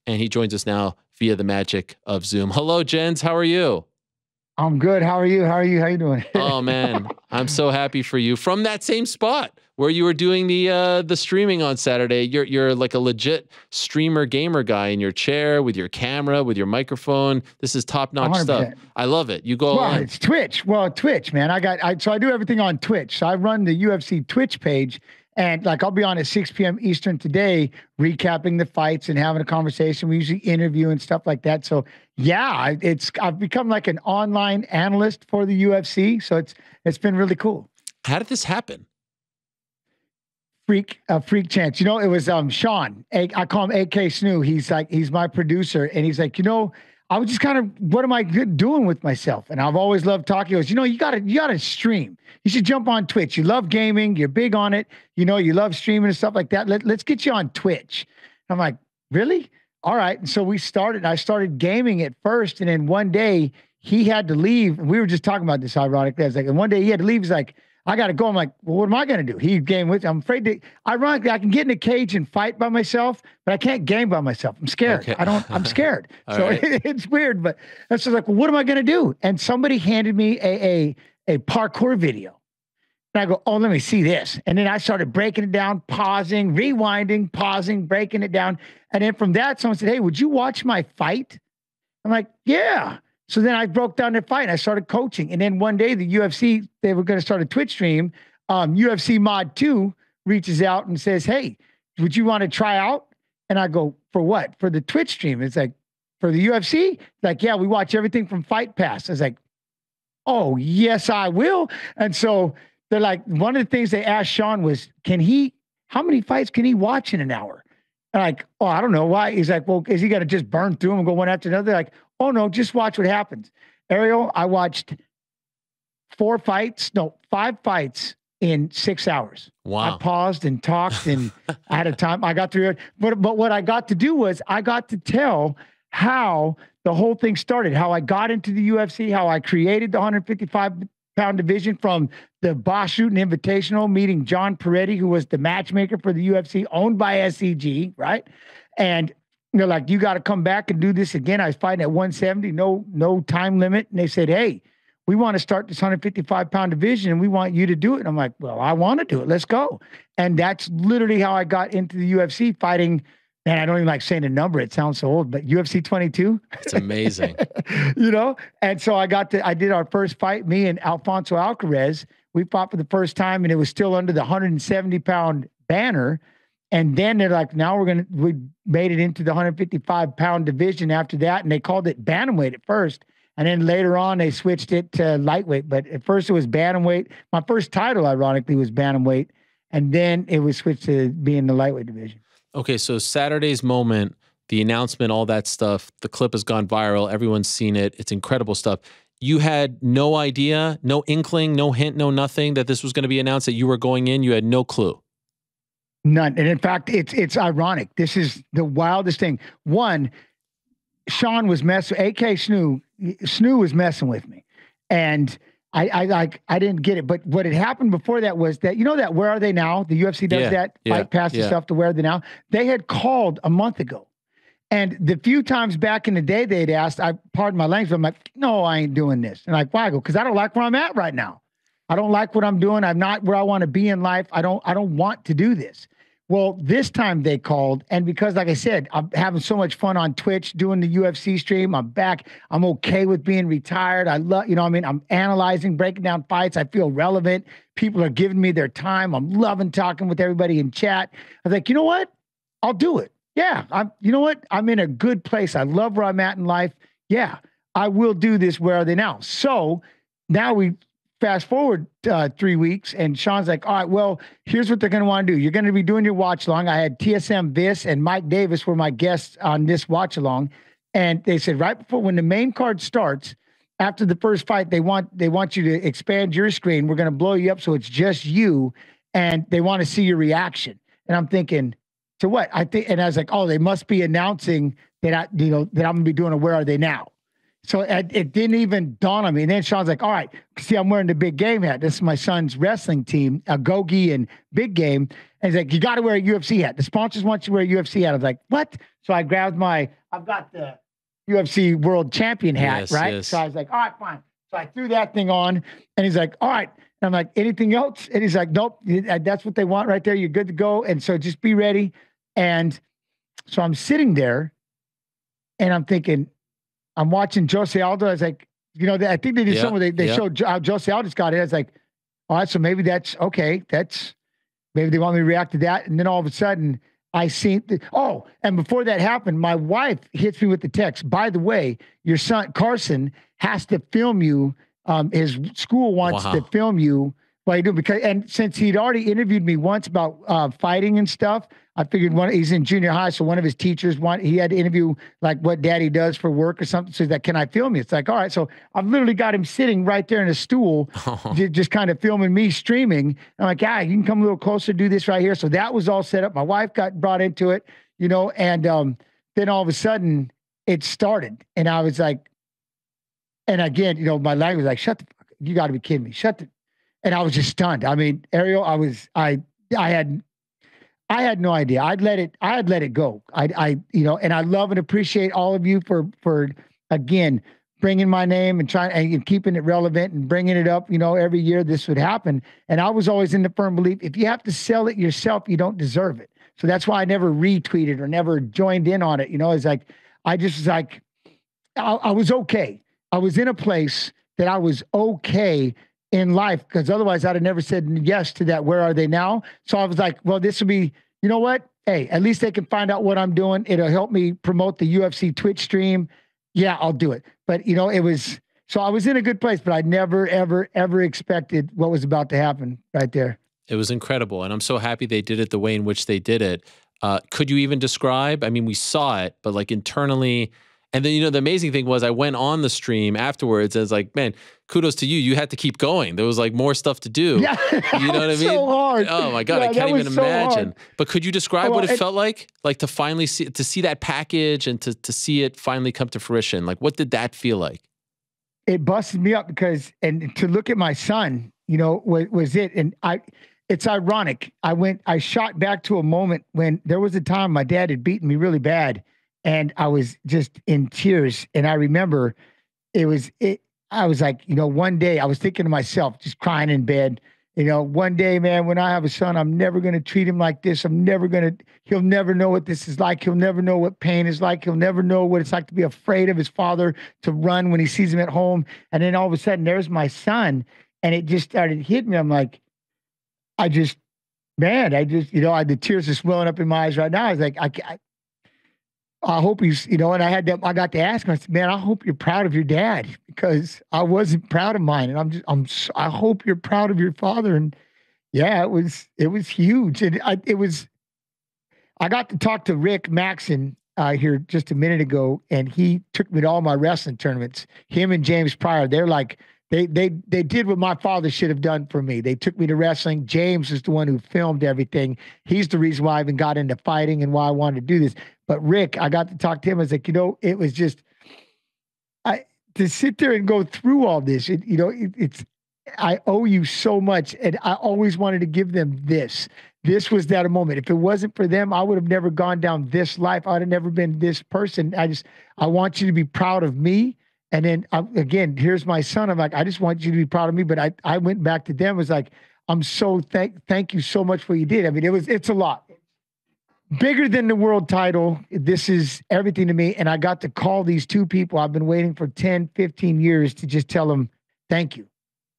and he joins us now via the magic of Zoom. Hello, Jens. How are you? I'm good. How are you? How you doing? Oh man, I'm so happy for you. From that same spot where you were doing the streaming on Saturday, you're like a legit streamer gamer guy in your chair with your camera, with your microphone. This is top-notch stuff. I love it. You go on. It's Twitch. Well, Twitch, man. So I do everything on Twitch. So I run the UFC Twitch page. And like, I'll be on at 6 p.m. Eastern today, recapping the fights and having a conversation. We usually interview and stuff like that. So yeah, I've become like an online analyst for the UFC. So it's been really cool. How did this happen? Freak chance. You know, it was Sean. I call him AK Snoo. He's my producer, and he's like, I was just kind of, what am I doing with myself? And I've always loved talking. He goes, you gotta stream. You should jump on Twitch. You love gaming. You're big on it. You love streaming and stuff like that. Let's get you on Twitch. I'm like, really? All right. And so we started. I started gaming at first, and then one day he had to leave. And we were just talking about this ironically. I was like, and one day he had to leave. He's like, I got to go. I'm like, well, what am I going to do? He game with. I'm afraid to. Ironically, I can get in a cage and fight by myself, but I can't game by myself. I'm scared. Okay. I'm scared. So right. It's weird. But that's just like, well, what am I going to do? And somebody handed me a parkour video, and I go, oh, let me see this. And then I started breaking it down, pausing, rewinding, pausing, breaking it down, and then from that, someone said, hey, would you watch my fight? I'm like, yeah. So then I broke down the fight and I started coaching. And then one day the UFC, they were going to start a Twitch stream. UFC Mod 2 reaches out and says, hey, would you want to try out? And I go, for what? For the Twitch stream. It's like, for the UFC? Like, yeah, we watch everything from Fight Pass. I was like, oh, yes, I will. And so they're like, one of the things they asked Sean was, how many fights can he watch in an hour? And like, oh, I don't know why. He's like, well, is he got to just burn through them and go one after another? They're like, oh, no, just watch what happens. Ariel, I watched 5 fights in 6 hours. Wow. I paused and talked and I had a time. I got through it. But what I got to do was I got to tell how the whole thing started, how I got into the UFC, how I created the 155-pound division from the Boss Shooting Invitational, meeting John Peretti, who was the matchmaker for the UFC, owned by SCG, right? And they're like, you got to come back and do this again. I was fighting at 170, no time limit. And they said, hey, we want to start this 155-pound division and we want you to do it. And I'm like, well, I want to do it. Let's go. And that's literally how I got into the UFC fighting. Man, I don't even like saying the number. It sounds so old, but UFC 22. It's amazing. And so I did our first fight, me and Alfonso Alcaraz. We fought for the first time and it was still under the 170-pound banner. And then they're like, now we made it into the 155-pound division after that. And they called it bantamweight at first. And then later on, they switched it to lightweight. But at first it was bantamweight. My first title, ironically, was bantamweight. And then it was switched to being the lightweight division. Okay, so Saturday's moment, the announcement, all that stuff, the clip has gone viral. Everyone's seen it. It's incredible stuff. You had no idea, no inkling, no hint, no nothing that this was going to be announced, that you were going in. You had no clue. None. And in fact, it's ironic. This is the wildest thing. One, Sean was messing, AK Snoo was messing with me. And I didn't get it. But what had happened before that was that, that Where Are They Now? The UFC does that Fight Pass and stuff to Where Are They Now? They had called a month ago. And the few times back in the day they had asked, pardon my language, I'm like, no, I ain't doing this. And like, why? I go, because I don't like where I'm at right now. I don't like what I'm doing. I'm not where I want to be in life. I don't want to do this. Well, this time they called, and because, like I said, I'm having so much fun on Twitch doing the UFC stream. I'm back. I'm okay with being retired. I love, I'm analyzing, breaking down fights. I feel relevant. People are giving me their time. I'm loving talking with everybody in chat. I was like, you know what? I'll do it. Yeah, I'm in a good place. I love where I'm at in life. Yeah, I will do this. Where Are They Now? So now we fast forward 3 weeks, and Sean's like, all right, well, here's what they're going to want to do. You're going to be doing your watch along. I had TSM Viss and Mike Davis were my guests on this watch along. And they said, right before, when the main card starts, after the first fight, they want you to expand your screen. We're going to blow you up so it's just you, and they want to see your reaction. And I'm thinking, to what? And I was like, oh, they must be announcing that I'm going to be doing a Where Are They Now? So it didn't even dawn on me. And then Sean's like, all right, see, I'm wearing the big game hat. This is my son's wrestling team, Gogi and Big Game. And he's like, you got to wear a UFC hat. The sponsors want you to wear a UFC hat. I was like, what? So I grabbed I've got the UFC world champion hat, Yes, right? yes. So I was like, all right, fine. So I threw that thing on and he's like, all right. And I'm like, anything else? And he's like, nope, that's what they want right there. You're good to go. And so just be ready. And so I'm sitting there and I'm thinking, I'm watching Jose Aldo. I was like, you know, I think they did something where they showed how Jose Aldo got it. I was like, all right, so maybe that's okay. Maybe they want me to react to that. And then all of a sudden I seen, and before that happened, my wife hits me with the text. By the way, your son Carson has to film you. His school wants to film you while you do, and since he'd already interviewed me once about fighting and stuff, I figured he's in junior high, so one of his teachers he had to interview like what daddy does for work or something. So he's like, can I film you? It's like, all right. So I've literally got him sitting right there in a stool, just kind of filming me streaming. I'm like, you can come a little closer, do this right here. So that was all set up. My wife got brought into it, you know, and then all of a sudden it started. And I was like, and again, you know, my language was like, shut the fuck up. You got to be kidding me. And I was just stunned. I mean, Ariel, I had no idea. I had let it go. You know, and I love and appreciate all of you for again, bringing my name and trying and keeping it relevant and bringing it up, you know, every year this would happen. And I was always in the firm belief, if you have to sell it yourself, you don't deserve it. So that's why I never retweeted or never joined in on it. You know, it's like, I just was like, I was okay. I was in a place that I was okay in life, because otherwise I'd have never said yes to that. Where are they now? So I was like, well, this will be, you know what? Hey, at least they can find out what I'm doing. It'll help me promote the UFC Twitch stream. Yeah, I'll do it. But you know, so I was in a good place, but I never, ever, ever expected what was about to happen right there. It was incredible. And I'm so happy they did it the way in which they did it. Could you even describe? I mean, we saw it, but like internally. And then, you know, the amazing thing was I went on the stream afterwards and it's like, man, kudos to you. You had to keep going. There was like more stuff to do. Yeah, you know what I mean? So hard. Oh my God, I can't even imagine. But could you describe what it felt like to finally see that package and to see it finally come to fruition? Like, what did that feel like? It busted me up and to look at my son, you know, was it. And it's ironic. I shot back to a moment when there was a time my dad had beaten me really bad. And I was just in tears. And I remember I was like, you know, one day I was thinking to myself, just crying in bed, you know, one day, man, when I have a son, I'm never going to treat him like this. He'll never know what this is like. He'll never know what pain is like. He'll never know what it's like to be afraid of his father, to run when he sees him at home. And then all of a sudden there's my son. And it just started hitting me. I'm like, you know, the tears are swelling up in my eyes right now. I was like, I hope he's, you know, and I got to ask him, I said, man, I hope you're proud of your dad, because I wasn't proud of mine. And I hope you're proud of your father. And yeah, it was huge. And I got to talk to Rick Maxon here just a minute ago, and he took me to all my wrestling tournaments. Him and James Pryor, they're like, they did what my father should have done for me. They took me to wrestling. James is the one who filmed everything. He's the reason why I even got into fighting and why I wanted to do this. But Rick, I got to talk to him. I was like, you know, it was just, to sit there and go through all this, I owe you so much. And I always wanted to give them this. This was that moment. If it wasn't for them, I would have never gone down this life. I would have never been this person. I want you to be proud of me. And then again, here's my son. I'm like, I just want you to be proud of me. But I went back to them. It was like, I'm so thank you so much for what you did. I mean, it's a lot. Bigger than the world title. This is everything to me. And I got to call these two people I've been waiting for 10, 15 years to just tell them, thank you.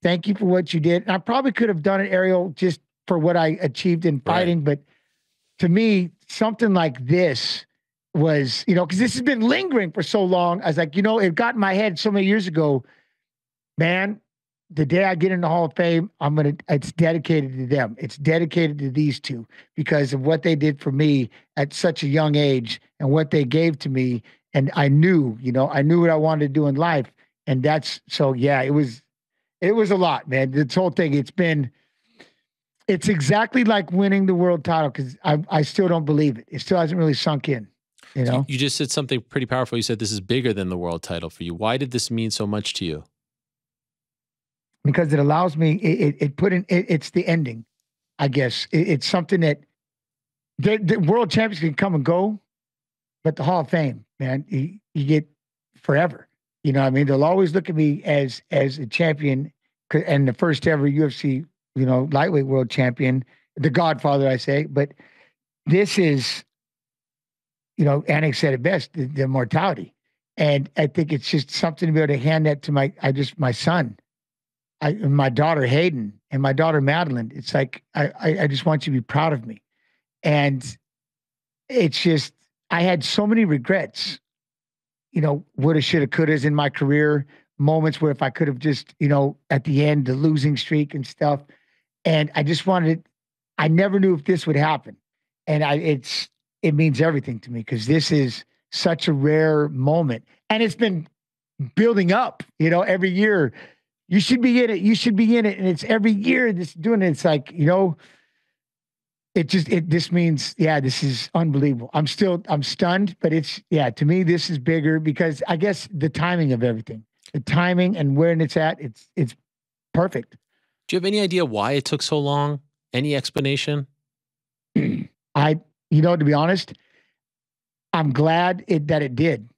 Thank you for what you did. And I probably could have done it, Ariel, just for what I achieved in fighting. Right. But to me, something like this was, you know, because this has been lingering for so long. I was like, you know, it got in my head so many years ago, man, the day I get in the Hall of Fame, it's dedicated to them. It's dedicated to these two because of what they did for me at such a young age and what they gave to me. And I knew what I wanted to do in life. And yeah, it was a lot, man. This whole thing, it's exactly like winning the world title, because I still don't believe it. It still hasn't really sunk in. you know? You just said something pretty powerful. You said this is bigger than the world title for you. Why did this mean so much to you? Because it allows me, it's the ending, I guess. It's something that the world champions can come and go, but the Hall of Fame, man, you get forever. You know what I mean? They'll always look at me as a champion and the first ever UFC, lightweight world champion, the Godfather, I say. But this is, Anik said it best, the immortality. And I think it's just something to be able to hand that to my son, my daughter Hayden, and my daughter Madeline. It's like, I just want you to be proud of me. And it's just, I had so many regrets, woulda, shoulda, couldas in my career, moments where if I could have just, at the end, the losing streak and stuff. And I just I never knew if this would happen. And it means everything to me because this is such a rare moment. And it's been building up, every year. You should be in it. You should be in it. And it's every year this doing it. It's like, this means, this is unbelievable. I'm stunned, but to me, this is bigger because I guess the timing of everything, the timing and where it's at, it's perfect. Do you have any idea why it took so long? Any explanation? To be honest, I'm glad that it did,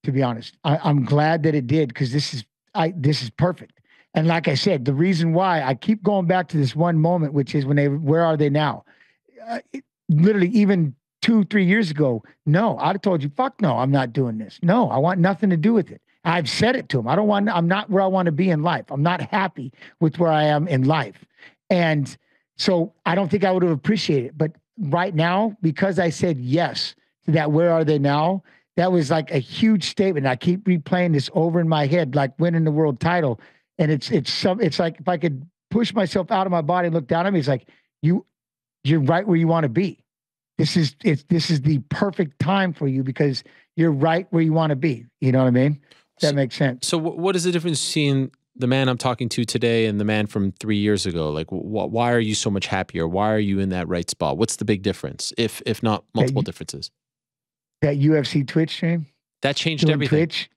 to be honest. I'm glad that it did because this is perfect. And like I said, the reason why I keep going back to this one moment, which is where are they now? Literally even 2-3 years ago, no, I'd have told you, fuck no, I'm not doing this. No, I want nothing to do with it. I've said it to him. I'm not where I want to be in life. I'm not happy with where I am in life. And so I don't think I would have appreciated it. But right now, because I said yes to that, where are they now? That was like a huge statement. I keep replaying this over in my head, like winning the world title. And it's like if I could push myself out of my body and look down at me, it's like you're right where you want to be. This is the perfect time for you because you're right where you want to be. You know what I mean? That makes sense. So what is the difference between the man I'm talking to today and the man from 3 years ago? Like, why are you so much happier? Why are you in that right spot? What's the big difference, if not multiple differences? That UFC Twitch stream? That changed everything. Twitch,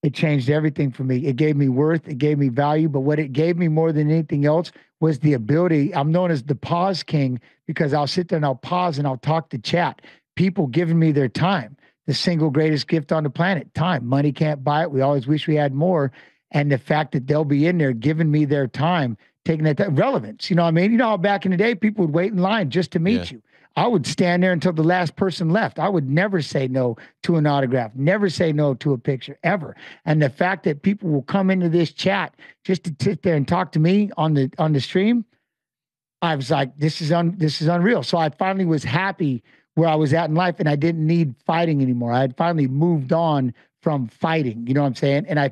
it changed everything for me. It gave me worth. It gave me value. But what it gave me more than anything else was the ability. I'm known as the pause king because I'll sit there and I'll pause and I'll talk to chat. People giving me their time. The single greatest gift on the planet, time. Money can't buy it. We always wish we had more. And the fact that they'll be in there giving me their time, taking that relevance. You know what I mean? You know how back in the day, people would wait in line just to meet you. I would stand there until the last person left. I would never say no to an autograph, never say no to a picture, ever. And the fact that people will come into this chat just to sit there and talk to me on the stream, I was like, this is unreal. So I finally was happy where I was at in life, and I didn't need fighting anymore. I had finally moved on from fighting, you know what I'm saying? And I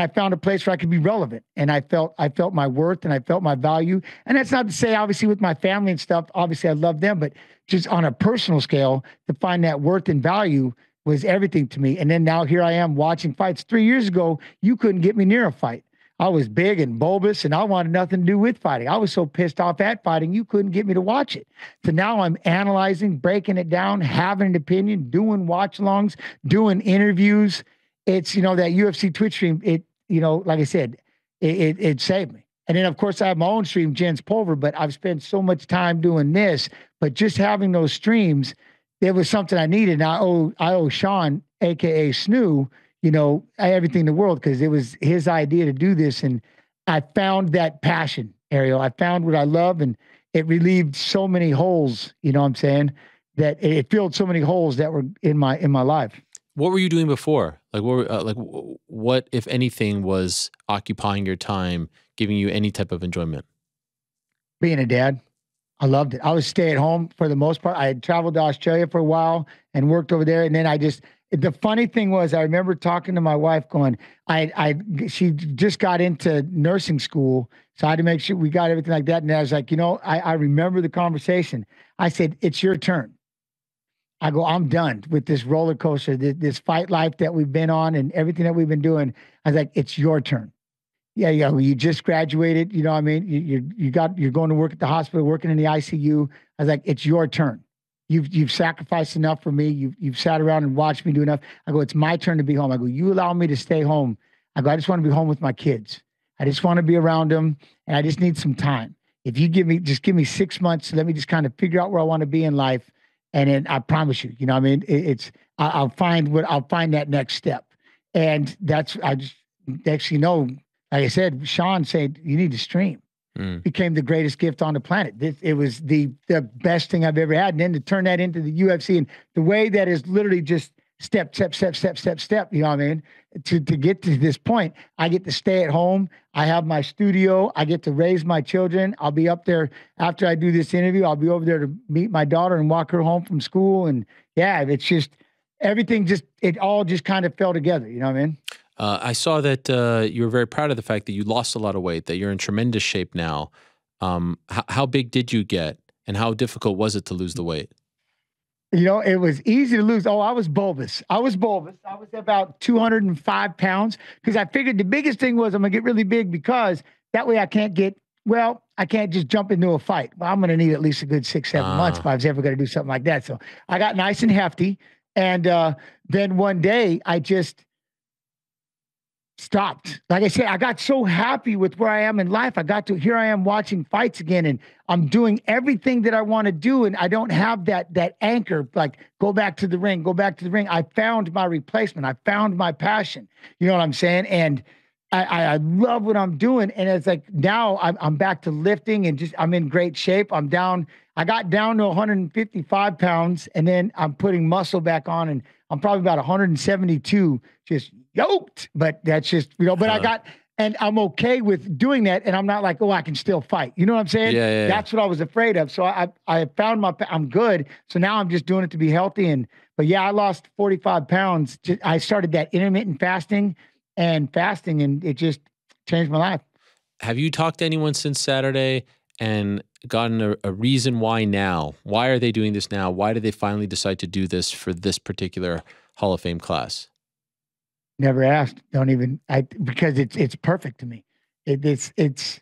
found a place where I could be relevant, and I felt my worth, and I felt my value. And that's not to say, obviously, with my family and stuff, obviously I love them, but just on a personal scale, to find that worth and value was everything to me. And then now here I am watching fights. 3 years ago, you couldn't get me near a fight. I was big and bulbous, and I wanted nothing to do with fighting. I was so pissed off at fighting, you couldn't get me to watch it. So now I'm analyzing, breaking it down, having an opinion, doing watch-alongs, doing interviews. It's, that UFC Twitch stream, like I said, it saved me. And then, of course, I have my own stream, Jens Pulver, but I've spent so much time doing this. But just having those streams, it was something I needed. And I owe Sean, a.k.a. Snoo, everything in the world, because it was his idea to do this. And I found that passion, Ariel. I found what I love, and it relieved so many holes, you know what I'm saying, that it filled so many holes that were in my life. What were you doing before? Like, what, if anything, was occupying your time, giving you any type of enjoyment? Being a dad. I loved it. I was stay at home for the most part. I had traveled to Australia for a while and worked over there. And then the funny thing was, I remember talking to my wife going, she just got into nursing school. So I had to make sure we got everything like that. And I was like, I remember the conversation. I said, it's your turn. I go, I'm done with this roller coaster, this fight life that we've been on and everything that we've been doing. I was like, it's your turn. Yeah. You just graduated. You know what I mean? You're going to work at the hospital, working in the ICU. I was like, it's your turn. You've sacrificed enough for me. You've sat around and watched me do enough. I go, it's my turn to be home. I go, you allow me to stay home. I go, I just want to be home with my kids. I just want to be around them, and I just need some time. If you just give me 6 months, let me just kind of figure out where I want to be in life, and then I promise you, you know, what I mean, I'll find that next step, and next, you know, like I said, Sean said you need to stream. Became the greatest gift on the planet. It was the best thing I've ever had, and then to turn that into the UFC and the way that is literally just step. You know what I mean? To get to this point, I get to stay at home. I have my studio. I get to raise my children. I'll be up there after I do this interview. I'll be over there to meet my daughter and walk her home from school. And yeah, it's just everything. It all just kind of fell together. You know what I mean? I saw that you were very proud of the fact that you lost a lot of weight, that you're in tremendous shape now. How big did you get, and how difficult was it to lose the weight? You know, it was easy to lose. Oh, I was bulbous. I was about 205 pounds because I figured the biggest thing was I'm going to get really big because that way I can't just jump into a fight. Well, I'm going to need at least a good 6-7 months if I was ever going to do something like that. So I got nice and hefty. And then one day I just stopped. Like I said, I got so happy with where I am in life. Here I am watching fights again, and I'm doing everything that I want to do. And I don't have that anchor, like go back to the ring. I found my replacement. I found my passion. You know what I'm saying? And I love what I'm doing. And it's like, now I'm back to lifting and I'm in great shape. I got down to 155 pounds, and then I'm putting muscle back on, and I'm probably about 172, just yoked, but that's just, you know, but and I'm okay with doing that. And I'm not like, oh, I can still fight. You know what I'm saying? Yeah. That's what I was afraid of. So I found I'm good. So now I'm just doing it to be healthy. But yeah, I lost 45 pounds. I started that intermittent fasting, and it just changed my life. Have you talked to anyone since Saturday and gotten a reason why now? Why are they doing this now? Why did they finally decide to do this for this particular Hall of Fame class? Never asked. Because it's perfect to me. It's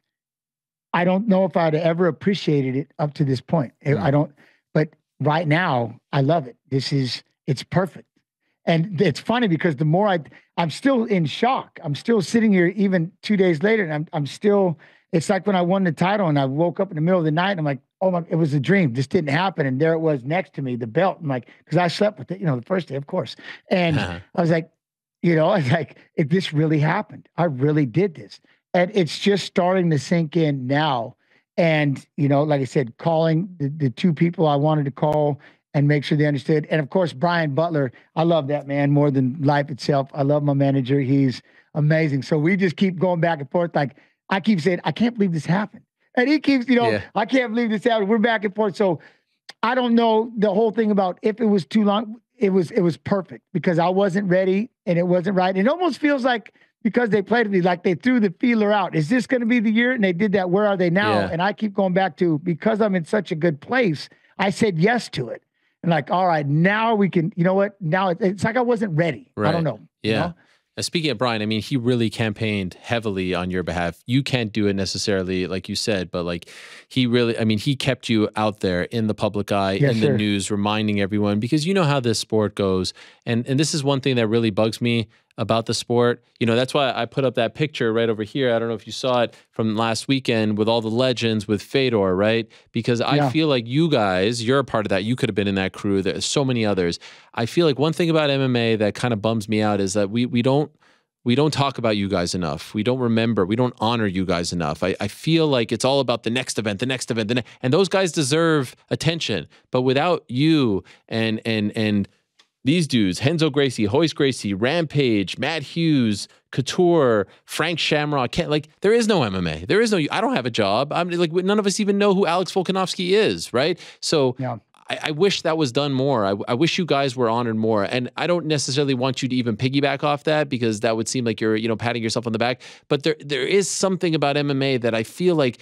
I don't know if I'd ever appreciated it up to this point. I don't, but right now I love it. It's perfect. And it's funny because the more I'm still in shock. I'm still sitting here even 2 days later, and I'm still, it's like when I won the title and I woke up in the middle of the night and I'm like, oh my, it was a dream. This didn't happen. And there it was next to me, the belt. I'm like, because I slept with it, you know, the first day, of course. And I was like, you know, I was like, if this really happened, I really did this. And it's just starting to sink in now. And, you know, like I said, calling the two people I wanted to call and make sure they understood. And of course, Brian Butler, I love that man more than life itself. I love my manager. He's amazing. So we just keep going back and forth. Like I keep saying, I can't believe this happened. And he keeps, you know, I can't believe this happened. We're back and forth. So I don't know the whole thing about if it was too long. It was perfect because I wasn't ready and it wasn't right. It almost feels like because they played me, like they threw the feeler out. Is this going to be the year? And they did that. Where are they now? Yeah. And I keep going back to, because I'm in such a good place, I said yes to it. And like, all right, now we can, you know what? Now it's like I wasn't ready. Right. I don't know. Yeah. You know? Speaking of Brian, I mean, he really campaigned heavily on your behalf. You can't do it necessarily, like you said, but like he really, I mean, he kept you out there in the public eye, in the news, reminding everyone, because you know how this sport goes. And this is one thing that really bugs me about the sport. You know, that's why I put up that picture right over here. I don't know if you saw it from last weekend with all the legends with Fedor, right? Because I feel like you guys, you're a part of that. You could have been in that crew. There's so many others. I feel like one thing about MMA that kind of bums me out is that we don't talk about you guys enough. We don't remember. We don't honor you guys enough. I feel like it's all about the next event, and those guys deserve attention. But without you and these dudes, Renzo Gracie, Royce Gracie, Rampage, Matt Hughes, Couture, Frank Shamrock, there is no MMA. There is no, I don't have a job. I'm like, none of us even know who Alex Volkanovski is, right? So I wish that was done more. I wish you guys were honored more. And I don't necessarily want you to even piggyback off that because that would seem like you're, you know, patting yourself on the back. But there is something about MMA that I feel like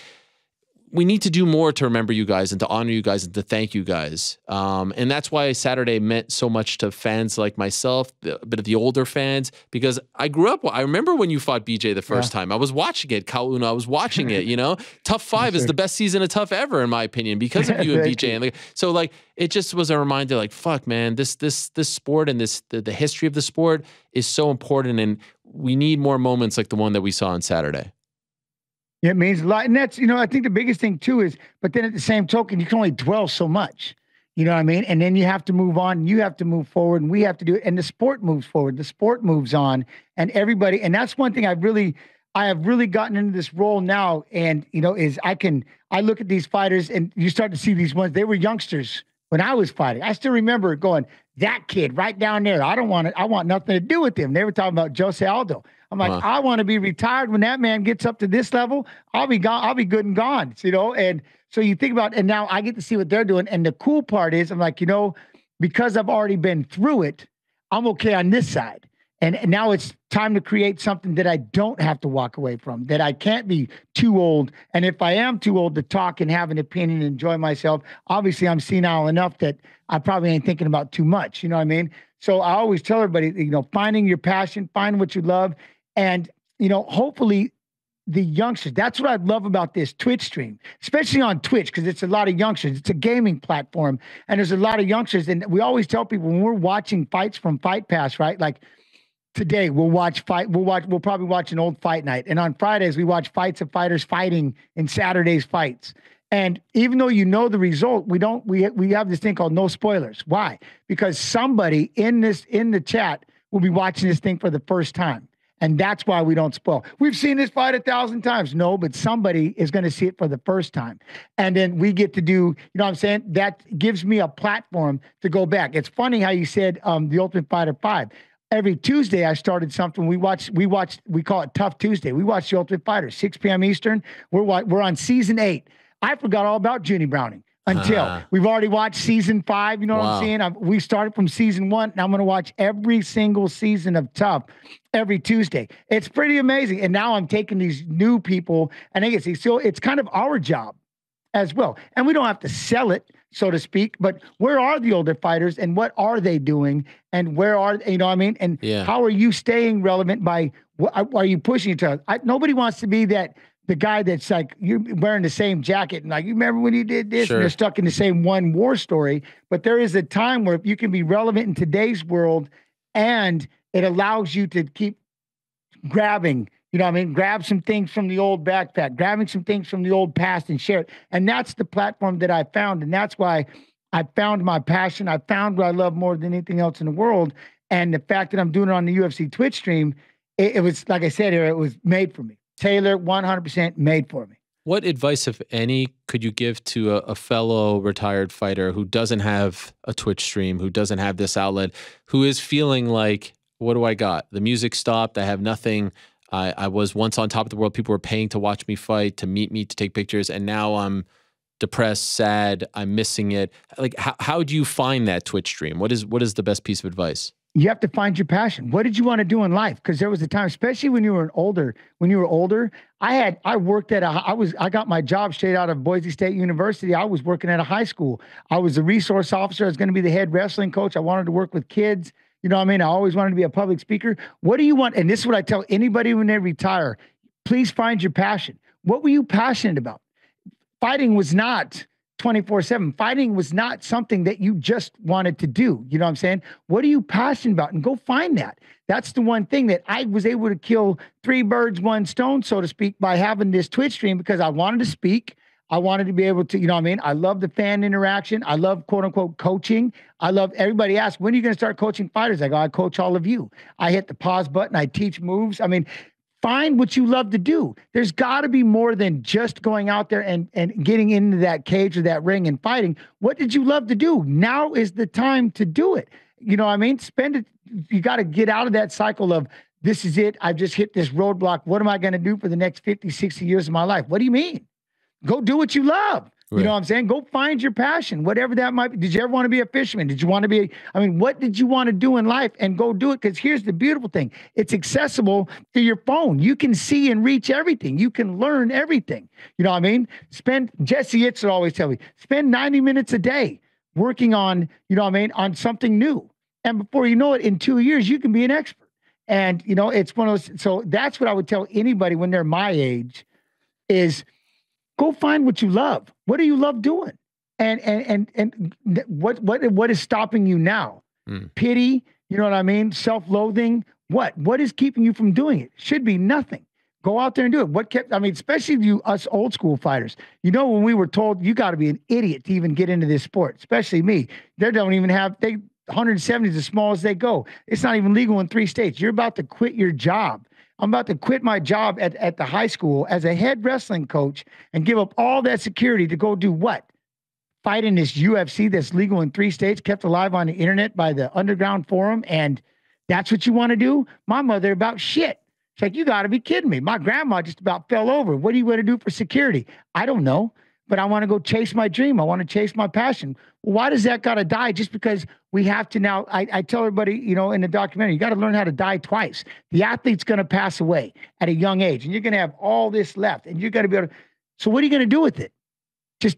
we need to do more to remember you guys and to honor you guys and to thank you guys. And that's why Saturday meant so much to fans like myself, a bit of the older fans, because I grew up. I remember when you fought BJ the first time. I was watching it. Kauna, I was watching it, you know. Tough 5 is the best season of Tough ever, in my opinion, because of you and BJ. And so, like, it just was a reminder, like, fuck, man, this sport and the history of the sport is so important, and we need more moments like the one that we saw on Saturday. It means a lot. And that's, you know, I think the biggest thing too is, but then at the same token, you can only dwell so much. You know what I mean? And then you have to move on. You have to move forward, and we have to do it. And the sport moves forward. The sport moves on, and everybody. And that's one thing I have really gotten into this role now. And, you know, is I look at these fighters and you start to see these ones. They were youngsters when I was fighting. I still remember going, that kid right down there, I want nothing to do with him. They were talking about Jose Aldo. I'm like, I want to be retired when that man gets up to this level. I'll be gone. I'll be good and gone, you know? And so you think about, and now I get to see what they're doing. And the cool part is, I'm like, you know, because I've already been through it, I'm okay on this side. And now it's time to create something that I don't have to walk away from, that I can't be too old. And if I am too old to talk and have an opinion and enjoy myself, obviously I'm senile enough that I probably ain't thinking about too much. You know what I mean? So I always tell everybody, you know, finding your passion, find what you love. And, you know, hopefully the youngsters, that's what I love about this Twitch stream, especially on Twitch, because it's a lot of youngsters. It's a gaming platform, and there's a lot of youngsters. And we always tell people when we're watching fights from Fight Pass, right? Like today we'll probably watch an old fight night. And on Fridays, we watch fights of fighters fighting in Saturday's fights. And even though you know the result, we have this thing called no spoilers. Why? Because somebody in the chat will be watching this thing for the first time. And that's why we don't spoil. We've seen this fight 1,000 times. No, but somebody is going to see it for the first time. And then we get to do, you know what I'm saying? That gives me a platform to go back. It's funny how you said The Ultimate Fighter 5. Every Tuesday I started something. We call it Tough Tuesday. We watch The Ultimate Fighter, 6 p.m. Eastern. We're on season 8. I forgot all about Junie Browning until we've already watched season 5. You know what I'm saying? We started from season 1. And I'm going to watch every single season of Tough every Tuesday. It's pretty amazing. And now I'm taking these new people, and I guess so it's kind of our job as well. And we don't have to sell it, so to speak, but where are the older fighters and what are they doing? And where are, you know what I mean? And how are you staying relevant by, are you pushing each other? Nobody wants to be the guy that's like, you're wearing the same jacket and like, you remember when you did this? And you're stuck in the same one war story. But there is a time where you can be relevant in today's world, and it allows you to keep grabbing, you know what I mean? Grab some things from the old backpack, grabbing some things from the old past and share it. And that's the platform that I found. And that's why I found my passion. I found what I love more than anything else in the world. And the fact that I'm doing it on the UFC Twitch stream, it was, like I said here, it was made for me. Taylor, 100% made for me. What advice, if any, could you give to a fellow retired fighter who doesn't have a Twitch stream, who doesn't have this outlet, who is feeling like, what do I got? The music stopped. I have nothing. I was once on top of the world. People were paying to watch me fight, to meet me, to take pictures. And now I'm depressed, sad. I'm missing it. Like, how do you find that Twitch stream? What is the best piece of advice? You have to find your passion. What did you want to do in life? Because there was a time, especially when you were older, I worked at I got my job straight out of Boise State University. I was working at a high school. I was a resource officer. I was going to be the head wrestling coach. I wanted to work with kids. You know what I mean? I always wanted to be a public speaker. What do you want? And this is what I tell anybody when they retire. Please find your passion. What were you passionate about? Fighting was not 24/7. Fighting was not something that you just wanted to do. You know what I'm saying? What are you passionate about? And go find that. That's the one thing that I was able to kill 3 birds, 1 stone, so to speak, by having this Twitch stream, because I wanted to speak. I wanted to be able to, you know what I mean? I love the fan interaction. I love, quote unquote, coaching. I love, everybody asks, when are you going to start coaching fighters? I go, I coach all of you. I hit the pause button. I teach moves. I mean, find what you love to do. There's got to be more than just going out there and getting into that cage or that ring and fighting. What did you love to do? Now is the time to do it. You know what I mean? Spend it. You got to get out of that cycle of, this is it. I've just hit this roadblock. What am I going to do for the next 50, 60 years of my life? What do you mean? Go do what you love. You know what I'm saying? Go find your passion, whatever that might be. Did you ever want to be a fisherman? Did you want to be, what did you want to do in life? And go do it. Because here's the beautiful thing. It's accessible to your phone. You can see and reach everything. You can learn everything. You know what I mean? Jesse Itzler always tell me, spend 90 minutes a day working on, you know what I mean, on something new. And before you know it, in 2 years, you can be an expert. And, it's one of those. So that's what I would tell anybody when they're my age is go find what you love. What do you love doing? And what is stopping you now? Pity, you know what I mean? Self-loathing. What is keeping you from doing it? Should be nothing. Go out there and do it. Especially us old school fighters. When we were told you got to be an idiot to even get into this sport, especially me. They don't even have 170 is as small as they go. It's not even legal in 3 states. You're about to quit your job. I'm about to quit my job at the high school as a head wrestling coach and give up all that security to go do what? Fight in this UFC that's legal in 3 states, kept alive on the internet by the underground forum. And that's what you want to do? My mother about shit. It's like, you got to be kidding me. My grandma just about fell over. What do you want to do for security? I don't know, but I want to go chase my dream. I want to chase my passion. Why does that got to die? Just because we have to now, I tell everybody, in the documentary, you got to learn how to die twice. The athlete's going to pass away at a young age and you're going to have all this left and you're going to be able to, so what are you going to do with it? Just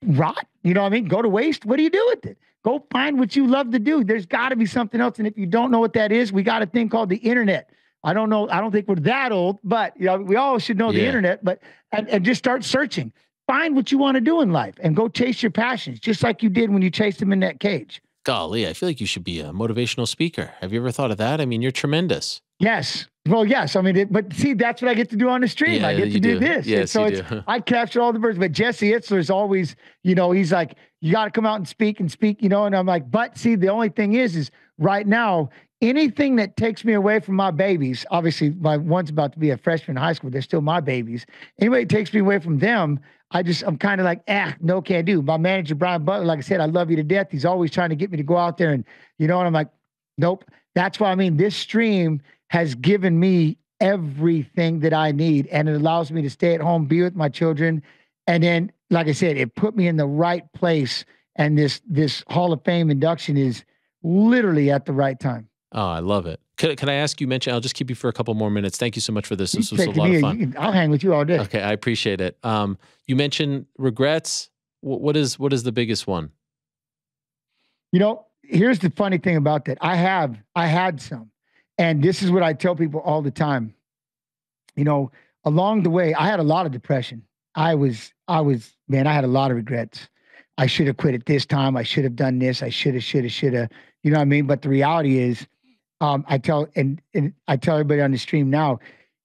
rot? You know what I mean? Go to waste? What do you do with it? Go find what you love to do. There's got to be something else. And if you don't know what that is, we got a thing called the internet. I don't know. I don't think we're that old, but we all should know the internet, but, and just start searching. Find what you want to do in life and go chase your passions, just like you did when you chased them in that cage. Golly, I feel like you should be a motivational speaker. Have you ever thought of that? You're tremendous. Yes. Well, yes. But see, that's what I get to do on the stream. I get to do this. Yes, so you do. I capture all the birds. But Jesse Itzler is always, he's like, you got to come out and speak, and I'm like, but see, the only thing is right now, anything that takes me away from my babies, obviously my one's about to be a freshman in high school. They're still my babies. Anybody takes me away from them, I'm kind of like, no, can't do. My manager, Brian Butler, like I said, I love you to death. He's always trying to get me to go out there and, and I'm like, nope. That's why, this stream has given me everything that I need. And it allows me to stay at home, be with my children. And then, like I said, it put me in the right place. And this Hall of Fame induction is literally at the right time. Oh, I love it. Can I ask you, I'll just keep you for a couple more minutes. Thank you so much for this. This was a lot of fun. I'll hang with you all day. Okay, I appreciate it. You mentioned regrets. What is the biggest one? Here's the funny thing about that. I had some, and this is what I tell people all the time. Along the way, I had a lot of depression. I had a lot of regrets. I should have quit at this time. I should have done this. I should have. You know what I mean? But the reality is, I tell everybody on the stream now,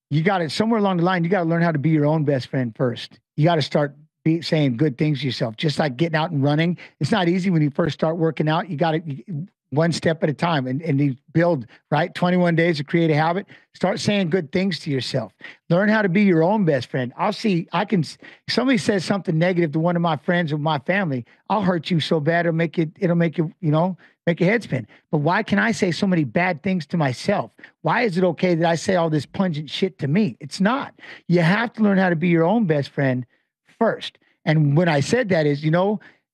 you got to, somewhere along the line, you got to learn how to be your own best friend first. You got to start saying good things to yourself, just like getting out and running. It's not easy when you first start working out. You got to one step at a time and you build, right? 21 days to create a habit. Start saying good things to yourself. Learn how to be your own best friend. If somebody says something negative to one of my friends or my family, I'll hurt you so bad it'll make you, make your head spin. But why can I say so many bad things to myself? Why is it okay that I say all this pungent shit to me? It's not. You have to learn how to be your own best friend first. And when I said that is,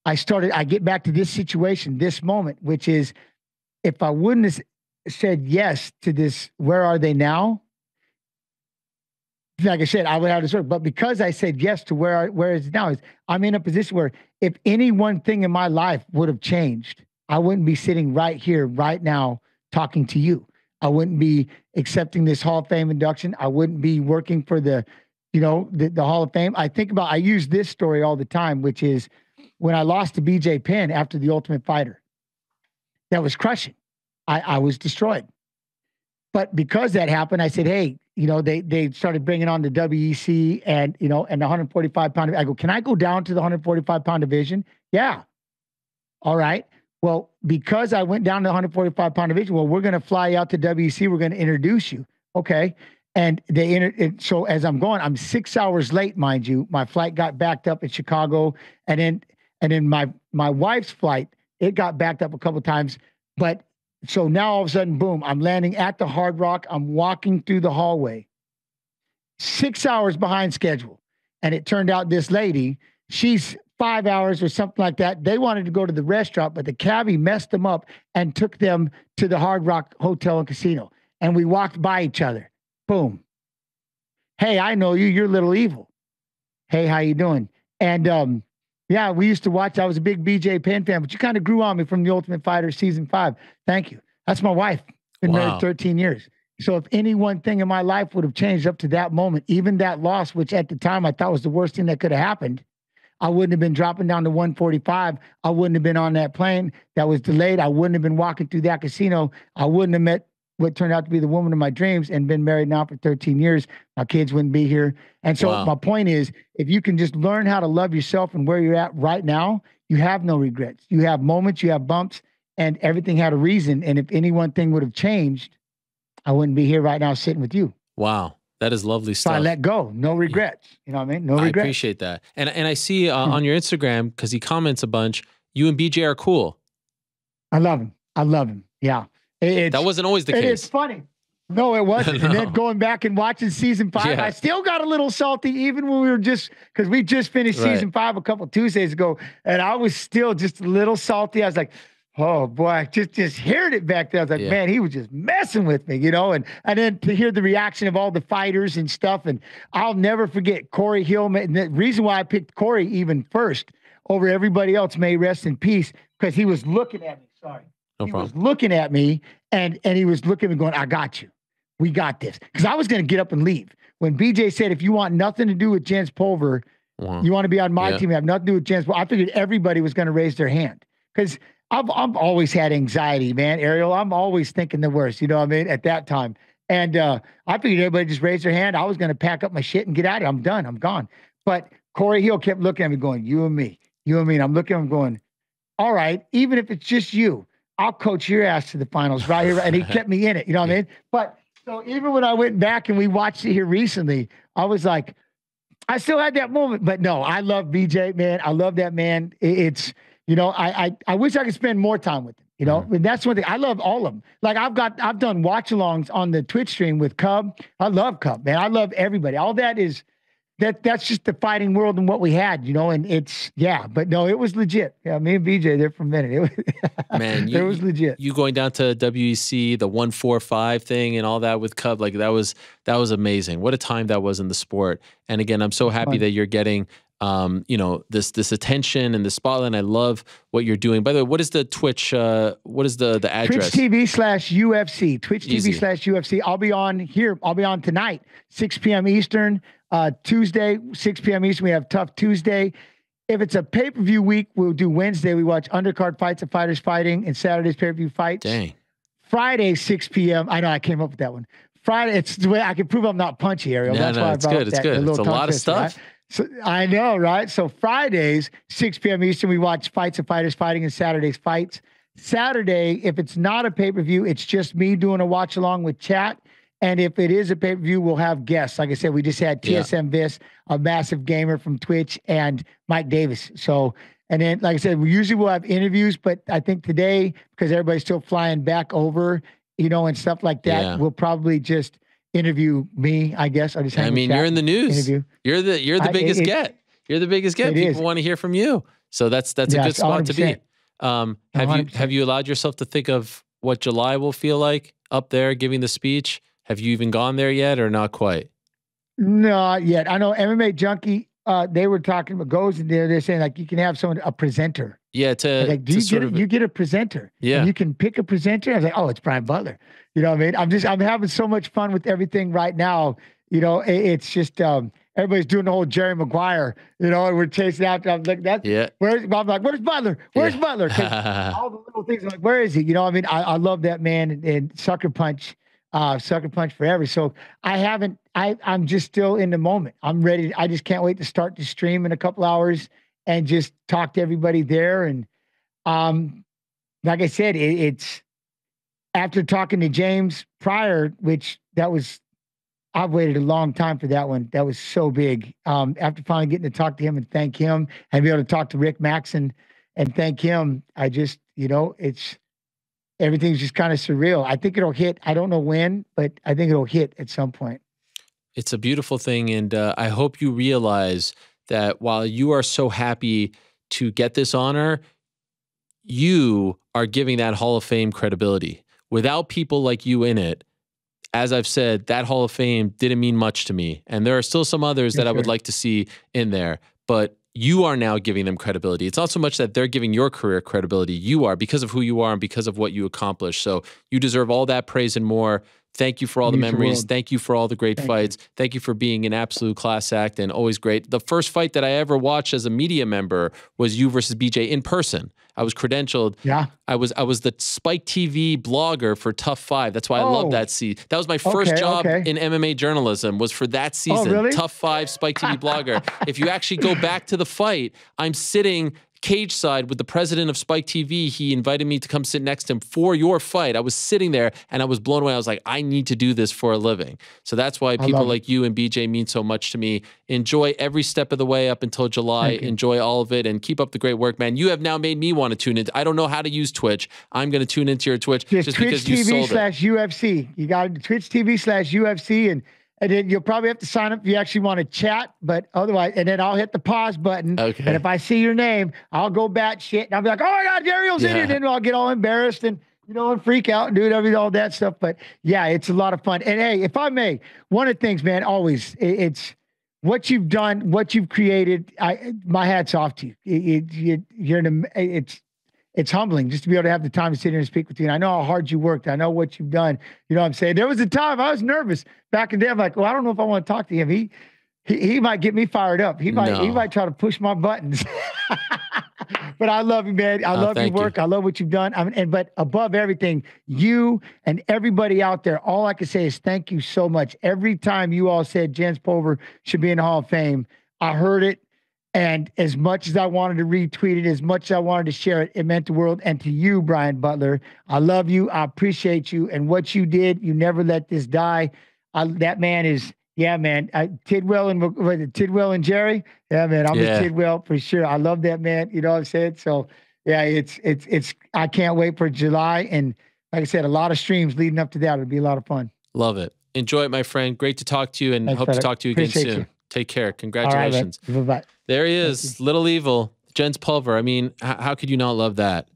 I get back to this situation, this moment, which is, if I wouldn't have said yes to this, where are they now? Like I said, I would have this work. But because I said yes to where is it now, I'm in a position where if any one thing in my life would have changed, I wouldn't be sitting right here, right now, talking to you. I wouldn't be accepting this Hall of Fame induction. I wouldn't be working for the Hall of Fame. I use this story all the time, which is when I lost to BJ Penn after the Ultimate Fighter. That was crushing. I was destroyed. But because that happened, I said, hey, they started bringing on the WEC and the 145-pound. I go, can I go down to the 145-pound division? Yeah. All right. Well, because I went down to the 145-pound division, we're going to fly out to WEC. We're going to introduce you. Okay. And so as I'm going, I'm 6 hours late, mind you. My flight got backed up in Chicago. And then my wife's flight, it got backed up a couple of times. But so now all of a sudden, boom, I'm landing at the Hard Rock. I'm walking through the hallway, 6 hours behind schedule. And it turned out this lady, She's 5 hours or something like that. They wanted to go to the restaurant, but the cabbie messed them up and took them to the Hard Rock Hotel and Casino. And we walked by each other. Boom. Hey, I know you. You're Little Evil. Hey, how you doing? And yeah, we used to watch. I was a big BJ Penn fan, but you kind of grew on me from The Ultimate Fighter season 5. Thank you. That's my wife. Been married 13 years. So if any one thing in my life would have changed up to that moment, even that loss, which at the time I thought was the worst thing that could have happened, I wouldn't have been dropping down to 145. I wouldn't have been on that plane that was delayed. I wouldn't have been walking through that casino. I wouldn't have met what turned out to be the woman of my dreams and been married now for 13 years. My kids wouldn't be here. And so my point is, if you can just learn how to love yourself and where you're at right now, you have no regrets. You have moments, you have bumps, and everything had a reason. And if any one thing would have changed, I wouldn't be here right now sitting with you. Wow. That is lovely stuff. So I let go. No regrets. You know what I mean? No regrets. I appreciate that. And I see on your Instagram, because he comments a bunch, you and BJ are cool. I love him. I love him. Yeah. That wasn't always the case. It's funny. No, it wasn't. No. And then going back and watching season 5, I still got a little salty, even when we were because we just finished season 5 a couple Tuesdays ago, and I was still just a little salty. I was like, oh boy, I just heard it back there. I was like, man, he was just messing with me, you know? And then to hear the reaction of all the fighters and stuff. And I'll never forget Corey Hill. And the reason why I picked Corey even first over everybody else, may rest in peace, because he was looking at me. Sorry. He was looking at me and he was looking at me going, I got you. We got this. Because I was going to get up and leave. When BJ said, if you want nothing to do with Jens Pulver, you want to be on my team, have nothing to do with Jens Pulver, I figured everybody was going to raise their hand. Because I've always had anxiety, man, Ariel. I'm always thinking the worst, you know what I mean, at that time. And I figured everybody just raised their hand. I was going to pack up my shit and get out of here. I'm done. I'm gone. But Corey Hill kept looking at me going, you and me. And I'm looking at him going, all right, even if it's just you, I'll coach your ass to the finals right here. And he kept me in it, you know what I mean? But so even when I went back and we watched it here recently, I was like, I still had that moment. But no, I love BJ, man. I love that man. It's, you know, I wish I could spend more time with him, you know, and that's one thing. I love all of them. Like I've done watch alongs on the Twitch stream with Cub. I love Cub, man. I love everybody. All that is, that's just the fighting world and what we had, you know, and it's, but no, it was legit. Yeah, me and BJ there for a minute. It was, man, it was legit. You going down to WEC, the 145 thing and all that with Cub, like that was amazing. What a time that was in the sport. And again, I'm so happy that you're getting, you know, this attention and the spotlight. And I love what you're doing. By the way, what is the Twitch? What is the address? Twitch TV/UFC. Twitch TV/UFC. I'll be on here. I'll be on tonight, 6 p.m. Eastern. Tuesday, 6 p.m. Eastern, we have Tough Tuesday. If it's a pay-per-view week, we'll do Wednesday. We watch undercard fights of fighters fighting and Saturday's pay-per-view fights. Dang. Friday, 6 p.m. I know I came up with that one. Friday, it's the way I can prove I'm not punchy, Ariel. No, That's why it's good. It's good. It's a lot of stuff. Right? So I know, right? So Fridays, 6 p.m. Eastern, we watch fights of fighters fighting and Saturday's fights. Saturday, if it's not a pay-per-view, it's just me doing a watch along with chat. And if it is a pay-per-view, we'll have guests. Like I said, we just had TSM Vis, a massive gamer from Twitch, and Mike Davis. So, and then, like I said, we'll have interviews, but I think today, because everybody's still flying back over, you know, and stuff like that, we'll probably just interview me, I guess. I mean, you're in the news. Interview. You're the biggest get. You're the biggest get. People want to hear from you. So that's a good spot 100%. To be. Have you allowed yourself to think of what July will feel like up there giving the speech? Have you even gone there yet or not quite? Not yet. I know MMA Junkie, they were talking about goes in there. They're saying like you can have a presenter. Yeah. Like, you get a presenter. Yeah. And you can pick a presenter. I was like, oh, it's Brian Butler. You know what I mean? I'm having so much fun with everything right now. You know, it's just, everybody's doing the whole Jerry Maguire, you know, and we're chasing after. I'm like, I'm like, where's Butler? Where's Butler? All the little things. I'm like, where is he? You know, I mean, I love that man and Sucker Punch forever. So I'm just still in the moment. I'm ready. I just can't wait to start the stream in a couple hours and just talk to everybody there. And like I said, it's after talking to James prior, which I've waited a long time for that one. That was so big. After finally getting to talk to him and thank him and be able to talk to Rick Maxon and thank him, I just, you know, everything's just kind of surreal. I think it'll hit. I don't know when, but I think it'll hit at some point. It's a beautiful thing. And I hope you realize that while you are so happy to get this honor, you are giving that Hall of Fame credibility. Without people like you in it, as I've said, that Hall of Fame didn't mean much to me. And there are still some others that I would like to see in there. But you are now giving them credibility. It's not so much that they're giving your career credibility. You are, because of who you are and because of what you accomplished. So you deserve all that praise and more. Thank you for all the memories. Thank you for all the great fights. Thank you for being an absolute class act and always great. The first fight that I ever watched as a media member was you versus BJ in person. I was credentialed. Yeah. I was the Spike TV blogger for Tough 5. That's why I love that season. That was my first job in MMA journalism, was for that season. Really? Tough 5 Spike TV blogger. If you actually go back to the fight, I'm sitting cage side with the president of Spike TV. He invited me to come sit next to him for your fight. I was sitting there and I was blown away. I was like, I need to do this for a living. So that's why people like you and BJ mean so much to me. Enjoy every step of the way up until July. Enjoy all of it and keep up the great work, man. You have now made me want to tune in. I don't know how to use Twitch. I'm going to tune into your Twitch just because you sold it. Twitch.tv/UFC. You got Twitch.tv/UFC, and then you'll probably have to sign up if you actually want to chat, but otherwise, and then I'll hit the pause button. Okay. And if I see your name, I'll go batshit and I'll be like, oh my God, Ariel's in here. And then I'll get all embarrassed and, and freak out and do all that stuff. But yeah, it's a lot of fun. And hey, if I may, one of the things, man, always, it's what you've done, what you've created. My hat's off to you. It's humbling just to be able to have the time to sit here and speak with you. And I know how hard you worked. I know what you've done. You know what I'm saying? There was a time I was nervous back in the day. I'm like, well, I don't know if I want to talk to him. He might get me fired up. He might try to push my buttons. But I love you, man. I love your work. I love what you've done. But above everything, you and everybody out there, all I can say is thank you so much. Every time you all said Jens Pulver should be in the Hall of Fame, I heard it. And as much as I wanted to retweet it, as much as I wanted to share it, it meant the world. And to you, Brian Butler, I love you. I appreciate you. And what you did, you never let this die. That man is, man. Tidwell and Jerry. Yeah, man. I'm a Tidwell for sure. I love that man. You know what I'm saying? So yeah, it's, I can't wait for July. And like I said, a lot of streams leading up to that. It'll be a lot of fun. Love it. Enjoy it, my friend. Great to talk to you and hope to talk to you again soon. Take care. Congratulations. All right, bye-bye. There he is, Little Evil, Jens Pulver. I mean, how could you not love that?